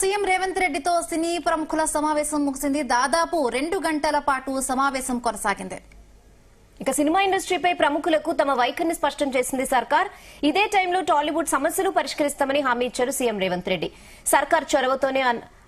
CM Revanth రెడ్డితో సినీ ప్రముఖుల సమావేశం ముగిసింది. దాదాపు 2 గంటల పాటు సమావేశం కొనసాగింది. ఇక సినిమా ఇండస్ట్రీపై ప్రముఖులకు తమ వైఖరిని స్పష్టం చేసింది సర్కార్. ఇదే టైంలో టాలీవుడ్ సమస్యలు పరిష్కరిస్తామని హామీ ఇచ్చారు సీఎం రేవంత్ రెడ్డి. సర్కార్ చొరవతోనే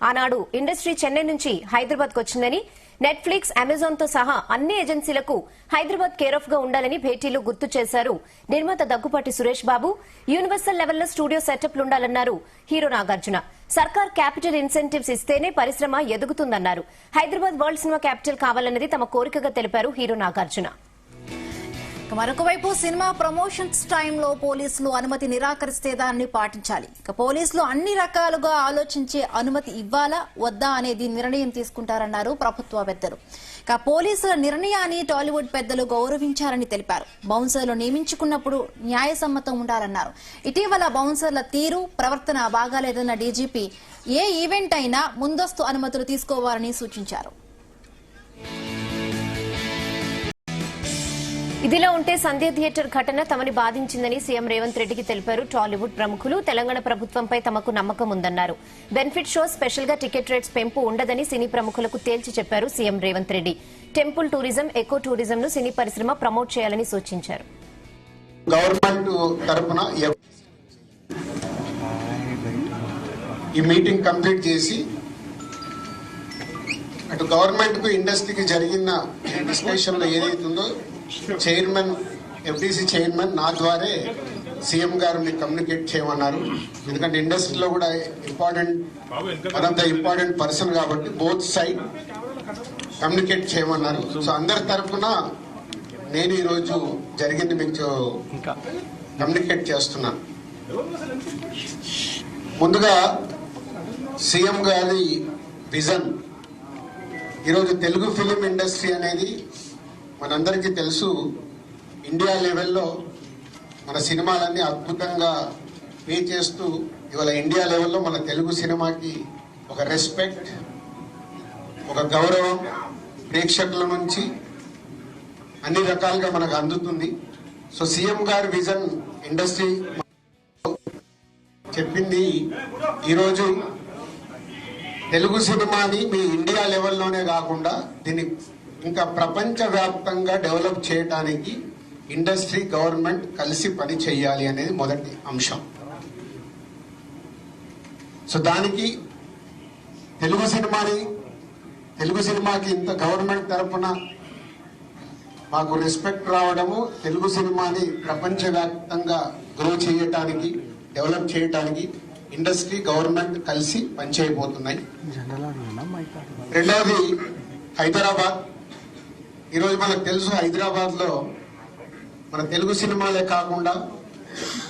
ఆనాడు ఇండస్ట్రీ చెన్నై నుంచి హైదరాబాద్ కు వచ్చిందని, నెట్ఫ్లిక్స్, అమెజాన్ తో సహా అన్ని ఏజెన్సీలకు హైదరాబాద్ కేర్ ఆఫ్ గా ఉండాలని భేటీలో గుర్తు చేశారు నిర్మాత దగ్గుపాటి సురేష్ బాబు. యూనివర్సల్ లెవెల్లో స్టూడియో సెటప్లుండాలన్నారు హీరో నాగార్జున. సర్కార్ క్యాపిటల్ ఇన్సెంటివ్స్ ఇస్తేనే పరిశ్రమ ఎదుగుతుందన్నారు. హైదరాబాద్ వరల్డ్ సినిమా క్యాపిటల్ కావాలన్నది తమ కోరికగా తెలిపారు హీరో నాగార్జున. మరొక వైపు సినిమా ప్రమోషన్స్ టైంలో పోలీసులు అనుమతి నిరాకరిస్తే దాన్ని పాటించాలి. ఇక పోలీసులు అన్ని రకాలుగా ఆలోచించి అనుమతి ఇవ్వాలా వద్దా అనేది నిర్ణయం తీసుకుంటారన్నారు ప్రభుత్వ పెద్దలు. ఇక పోలీసుల నిర్ణయాన్ని టాలీవుడ్ పెద్దలు గౌరవించారని తెలిపారు. బౌన్సర్లు నియమించుకున్నప్పుడు న్యాయసమ్మతం ఉండాలన్నారు. ఇటీవల బౌన్సర్ల తీరు, ప్రవర్తన బాగాలేదన్న డీజీపీ ఏ ఈవెంట్ అయినా ముందస్తు అనుమతులు తీసుకోవాలని సూచించారు. ఇదిలా ఉంటే సంధ్య థియేటర్ ఘటన తమని బాధించిందని సీఎం రేవంత్ రెడ్డికి తెలిపారు టాలీవుడ్ ప్రముఖులు. తెలంగాణ ప్రభుత్వంపై తమకు నమ్మకం ఉందన్నారు. బెనిఫిట్ షో, స్పెషల్ గా టికెట్ రేట్స్ పెంపు ఉండదని సినీ ప్రముఖులకు తేల్చి చెప్పారు CM Revanth Reddy. Temple tourism, eco tourism ను సినీ పరిశ్రమ ప్రమోట్ చేయాలని సూచించారు. గవర్నమెంట్ తరపున ఈ మీటింగ్ కంప్లీట్ చేసి అటు గవర్నమెంట్ కు ఇండస్ట్రీకి జరిగిన డిస్కషన్ లో ఏదైతుందో చైర్మన్, ఎఫ్డీసీ చైర్మన్ నా ద్వారే సీఎం గారు మీకు కమ్యూనికేట్ చేయమన్నారు. ఎందుకంటే ఇండస్ట్రీలో కూడా one of the important person కాబట్టి బోత్ సైడ్ కమ్యూనికేట్ చేయమన్నారు. సో అందరి తరఫున నేను ఈరోజు జరిగింది మీకు కమ్యూనికేట్ చేస్తున్నాను. ముందుగా సీఎం గారి విజన్. ఈరోజు తెలుగు ఫిలిం ఇండస్ట్రీ అనేది మనందరికీ తెలుసు, ఇండియా లెవెల్లో మన సినిమాలన్నీ అద్భుతంగా పే చేస్తూ ఇవాళ ఇండియా లెవెల్లో మన తెలుగు సినిమాకి ఒక రెస్పెక్ట్, ఒక గౌరవం ప్రేక్షకుల నుంచి అన్ని రకాలుగా మనకు అందుతుంది. సో సీఎం గారి విజన్ ఇండస్ట్రీ చెప్పింది, ఈరోజు తెలుగు సినిమాని మీ ఇండియా లెవెల్లోనే కాకుండా దీన్ని ఇంకా ప్రపంచవ్యాప్తంగా డెవలప్ చేయడానికి ఇండస్ట్రీ, గవర్నమెంట్ కలిసి పని చేయాలి అనేది మొదటి అంశం. సో దానికి తెలుగు సినిమాకి ఇంత గవర్నమెంట్ తరఫున మాకు రెస్పెక్ట్ రావడము, తెలుగు సినిమాని ప్రపంచవ్యాప్తంగా గ్రో చేయటానికి, డెవలప్ చేయటానికి ఇండస్ట్రీ, గవర్నమెంట్ కలిసి పనిచేయబోతున్నాయి. రెండవది హైదరాబాద్. ఈరోజు మనకు తెలుసు, హైదరాబాద్ లో మన తెలుగు సినిమాలే కాకుండా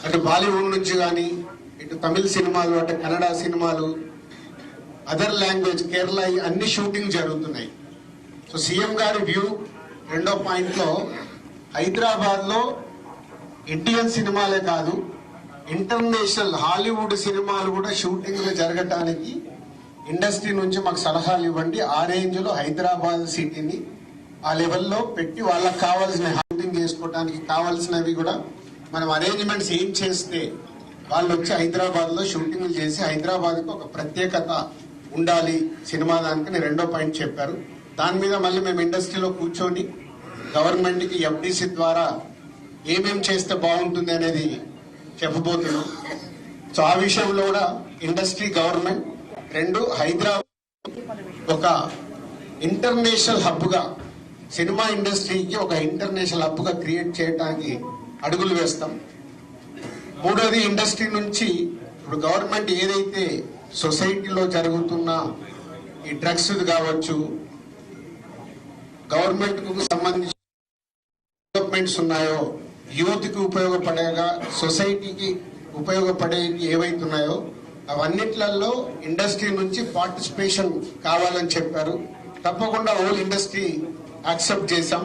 అటు బాలీవుడ్ నుంచి కానీ, ఇటు తమిళ సినిమాలు, అటు కన్నడ సినిమాలు, అదర్ లాంగ్వేజ్, కేరళ, అన్ని షూటింగ్ జరుగుతున్నాయి. సో సీఎం గారి వ్యూ రెండో పాయింట్ లో హైదరాబాద్ లో ఇండియన్ సినిమాలే కాదు, ఇంటర్నేషనల్ హాలీవుడ్ సినిమాలు కూడా షూటింగ్ జరగటానికి ఇండస్ట్రీ నుంచి మాకు సలహాలు ఇవ్వండి. ఆ రేంజ్ లో హైదరాబాద్ సిటీని ఆ లెవెల్లో పెట్టి వాళ్ళకి కావాల్సిన షూటింగ్ చేసుకోవడానికి కావాల్సినవి కూడా మనం అరేంజ్మెంట్స్ ఏం చేస్తే వాళ్ళు వచ్చి హైదరాబాద్ లో షూటింగ్లు చేసి హైదరాబాద్ కు ఒక ప్రత్యేకత ఉండాలి సినిమా దానికి రెండో పాయింట్ చెప్పారు. దాని మీద మళ్ళీ మేము ఇండస్ట్రీలో కూర్చొని గవర్నమెంట్ కి ఎఫ్డీసీ ద్వారా ఏమేం చేస్తే బాగుంటుంది అనేది చెప్పబోతున్నాం. సో ఆ విషయంలో కూడా ఇండస్ట్రీ, గవర్నమెంట్ రెండు, హైదరాబాద్ ఒక ఇంటర్నేషనల్ హబ్ గా, సినిమా ఇండస్ట్రీకి ఒక ఇంటర్నేషనల్ హబ్ గా క్రియేట్ చేయడానికి అడుగులు వేస్తాం. మూడోది, ఇండస్ట్రీ నుంచి ఇప్పుడు గవర్నమెంట్ ఏదైతే సొసైటీలో జరుగుతున్న ఈ డ్రగ్స్ కావచ్చు, గవర్నమెంట్ కు సంబంధించిన డెవలప్మెంట్స్ ఉన్నాయో, యూత్ కి ఉపయోగపడేగా, సొసైటీకి ఉపయోగపడే ఏవైతున్నాయో అవన్నిట్లలో ఇండస్ట్రీ నుంచి పార్టిసిపేషన్ కావాలని చెప్పారు. తప్పకుండా హోల్ ఇండస్ట్రీ యాక్సెప్ట్ చేశాం.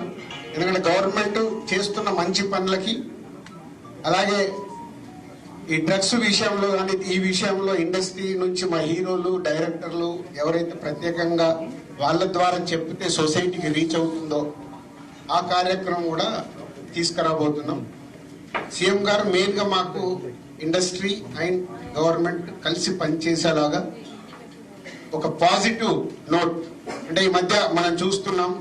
ఎందుకంటే గవర్నమెంట్ చేస్తున్న మంచి పనులకి, అలాగే ఈ డ్రగ్స్ విషయంలో కానీ ఈ విషయంలో ఇండస్ట్రీ నుంచి మా హీరోలు, డైరెక్టర్లు ఎవరైతే ప్రత్యేకంగా వాళ్ళ ద్వారా చెప్తే సొసైటీకి రీచ్ అవుతుందో ఆ కార్యక్రమం కూడా తీసుకురాబోతున్నాం. సీఎం గారు మెయిన్ గా మాకు ఇండస్ట్రీ అండ్ గవర్నమెంట్ కలిసి పనిచేసేలాగా ఒక పాజిటివ్ నోట్. అంటే ఈ మధ్య మనం చూస్తున్నాం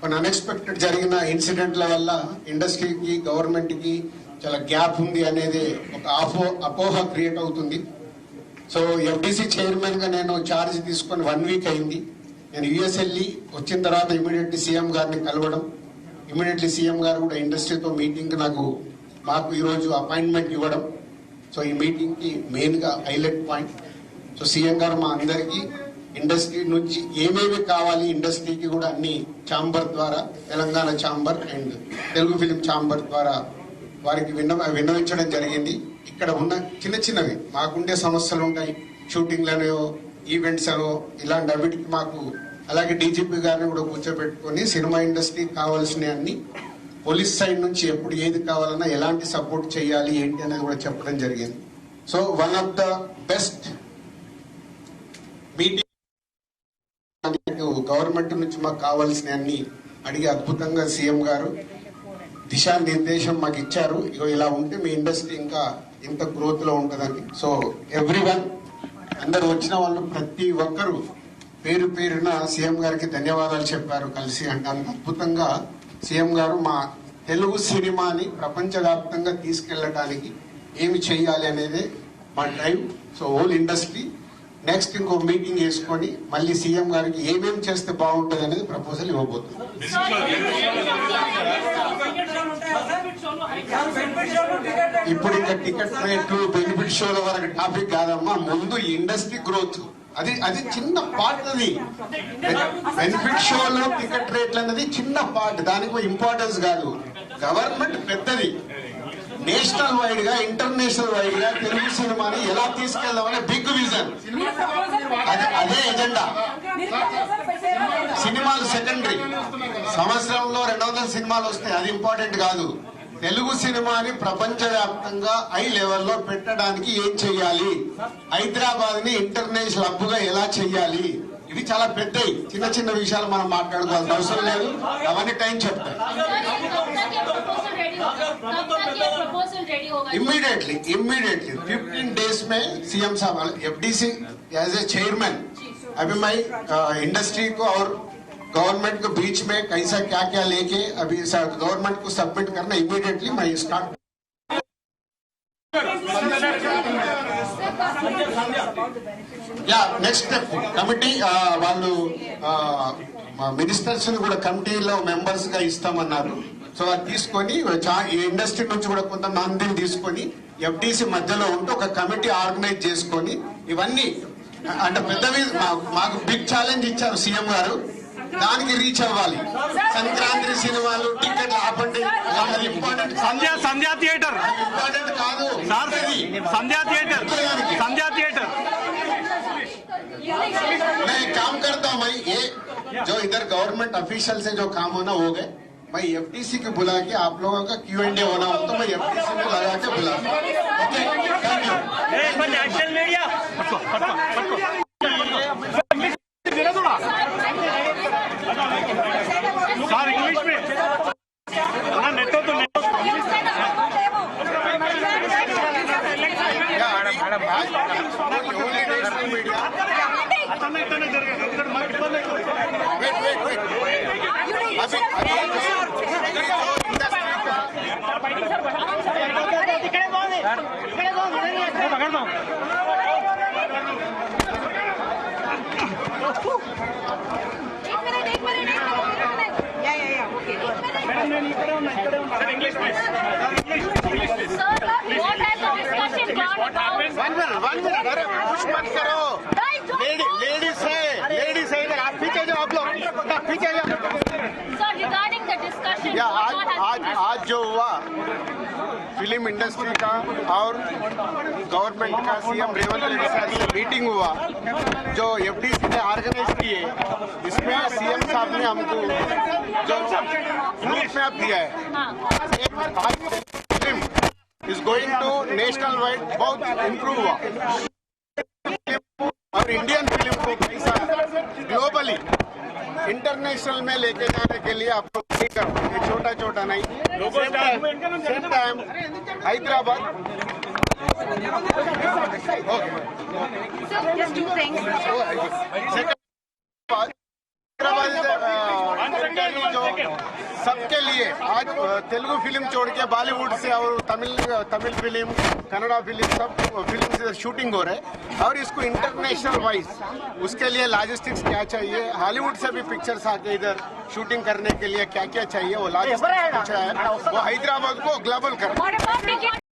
కొన్ని అన్ఎక్స్పెక్టెడ్ జరిగిన ఇన్సిడెంట్ల వల్ల ఇండస్ట్రీకి గవర్నమెంట్ కి చాలా గ్యాప్ ఉంది అనేది ఒక అపోహ క్రియేట్ అవుతుంది. సో ఎఫ్డిసి చైర్మన్ గా నేను ఛార్జ్ తీసుకొని 1 వీక్ అయింది. నేను యుఎస్ వెళ్ళి వచ్చిన తర్వాత ఇమీడియట్లీ సీఎం గారిని కలవడం, ఇమీడియట్లీ సీఎం గారు కూడా ఇండస్ట్రీతో మీటింగ్ మాకు ఈరోజు అపాయింట్మెంట్ ఇవ్వడం. సో ఈ మీటింగ్ కి మెయిన్ గా హైలైట్ పాయింట్. సో సీఎం గారు మా అందరికీ ఇండస్ట్రీ నుంచి ఏమేమి కావాలి, ఇండస్ట్రీకి కూడా అన్ని ఛాంబర్ ద్వారా, Telangana chamber and Telugu film chamber ద్వారా వారికి విన్నవించడం జరిగింది. ఇక్కడ ఉన్న చిన్న చిన్నవి మాకుండే సమస్యలు ఉంటాయి, షూటింగ్లనో ఈవెంట్స్ అనో ఇలాంటి అవిటికి మాకు, అలాగే డీజీపీ గారిని కూడా కూర్చోబెట్టుకొని సినిమా ఇండస్ట్రీకి కావాల్సిన అన్ని, పోలీస్ సైడ్ నుంచి ఎప్పుడు ఏది కావాలన్నా ఎలాంటి సపోర్ట్ చేయాలి ఏంటి అనేది కూడా చెప్పడం జరిగింది. So one of the best meeting government నుంచి మాకు కావాల్సిన అన్ని అడిగి అద్భుతంగా సీఎం గారు దిశానిర్దేశం మాకు ఇచ్చారు. ఇగో ఇలా ఉంటే మీ ఇండస్ట్రీ ఇంకా ఇంత గ్రోత్ లో ఉంటుందని. సో ఎవ్రీవన్, అందరు వచ్చిన వాళ్ళు ప్రతి ఒక్కరు పేరు పేరున సీఎం గారికి ధన్యవాదాలు చెప్పారు కలిసి. అంటే అంత అద్భుతంగా సీఎం గారు మా తెలుగు సినిమాని ప్రపంచవ్యాప్తంగా తీసుకెళ్లడానికి ఏమి చేయాలి అనేది మా drive. So whole industry next ఇంకో మీటింగ్ వేసుకొని మళ్ళీ సీఎం గారికి ఏమేమి చేస్తే బాగుంటుంది అనేది ప్రపోజల్ ఇవ్వబోతుంది. ఇప్పుడు ఇంకా టికెట్ రేట్లు, బెనిఫిట్ షోల వరకు టాపిక్ కాదమ్మా. ముందు ఇండస్ట్రీ గ్రోత్, అది చిన్న పార్ట్. అది బెనిఫిట్ షోలు, టికెట్ రేట్లు అనేది చిన్న పార్ట్, దానికి ఇంపార్టెన్స్ కాదు. గవర్నమెంట్ పెద్దది, నేషనల్ వైడ్ గా ఇంటర్నేషనల్ వైడ్ గా తెలుగు సినిమాని ఎలా తీసుకెళ్దామనే బిగ్ విజన్. అదే ఎజెండా. సినిమాలు సెకండరీ. సంవత్సరంలో 200 సినిమాలు వస్తాయి, అది ఇంపార్టెంట్ కాదు. తెలుగు సినిమాని ప్రపంచవ్యాప్తంగా హై లెవెల్లో పెట్టడానికి ఏం చెయ్యాలి, హైదరాబాద్ ని ఇంటర్నేషనల్ హబ్ గా ఎలా చెయ్యాలి, ఇవి చాలా పెద్దవి. చిన్న చిన్న విషయాలు మనం మాట్లాడుకోవాల్సిన అవసరం లేదు, అవన్నీ టైం చెప్తాయి. इमीडिएटली 15 डेज में सीएम साहब एफडीसी एज ए चेयरमैन, अभी मैं इंडस्ट्री को और गवर्नमेंट के बीच में कैसा क्या क्या लेके अभी गवर्नमेंट को सबमिट करना, इमीडिएटली मैं स्टार्ट. या नेक्स्ट स्टेप कमिटी వాళ్ళు మినిస్టర్స్ కూడా కమిటీలో మెంబర్స్ గా ఇస్తామన్నారు. సో అది తీసుకొని ఈ ఇండస్ట్రీ నుంచి కూడా కొంతమందిని తీసుకొని ఎఫ్డిసి మధ్యలో ఉంటూ ఒక కమిటీ ఆర్గనైజ్ చేసుకొని ఇవన్నీ అంటే పెద్దవి మాకు బిగ్ ఛాలెంజ్ ఇచ్చారు సీఎం గారు, దానికి రీచ్ అవ్వాలి. సంక్రాంతి సినిమాలు టికెట్లు ఆపండి, ఇంపార్టెంట్. సంధ్యా థియేటర్ ఇంపార్టెంట్ కాదు, సంధ్యా థియేటర్ मैं एक काम करता हूँ, मैं ये जो इधर गवर्नमेंट ऑफिशियल से जो काम होना हो गए, मैं एफडीसी को बुला के आप लोगों का Q&A होना हो तो मैं एफडीसी में लगा के बुला. Okay, thank you. National media sir English में नेट तो लेडीज है इधर, आप पीछे जाओ, आप लोग पीछे जाओ. Sir, regarding the discussion, आज जो हुआ फिल्म इंडस्ट्री का और गवर्नमेंट का, सीएम रेवंत रेड्डी साहब से मीटिंग हुआ जो एफडीसी ने ऑर्गेनाइज की है, इसमें सीएम साहब ने हमको जो रूट मैप दिया है, film is going to national wide बहुत इम्प्रूव हुआ. और इंडियन फिल्म को कैसा ग्लोबली इंटरनेशनल में लेके जाने के लिए आपको करो, ये छोटा नहीं. Same time Hyderabad So just two things. सबके लिए आज तेलुगु फिल्म छोड़ के बॉलीवुड से और तमिल फिल्म कन्नड़ा फिल्म सब फिल्म से शूटिंग हो रहे हैं और इसको इंटरनेशनल वाइज उसके लिए लॉजिस्टिक्स क्या चाहिए, हॉलीवुड से भी पिक्चर्स आके इधर शूटिंग करने के लिए क्या क्या चाहिए वो लॉजिस्टिक्स पूछा है, वो हैदराबाद को ग्लोबल कर What about ticket?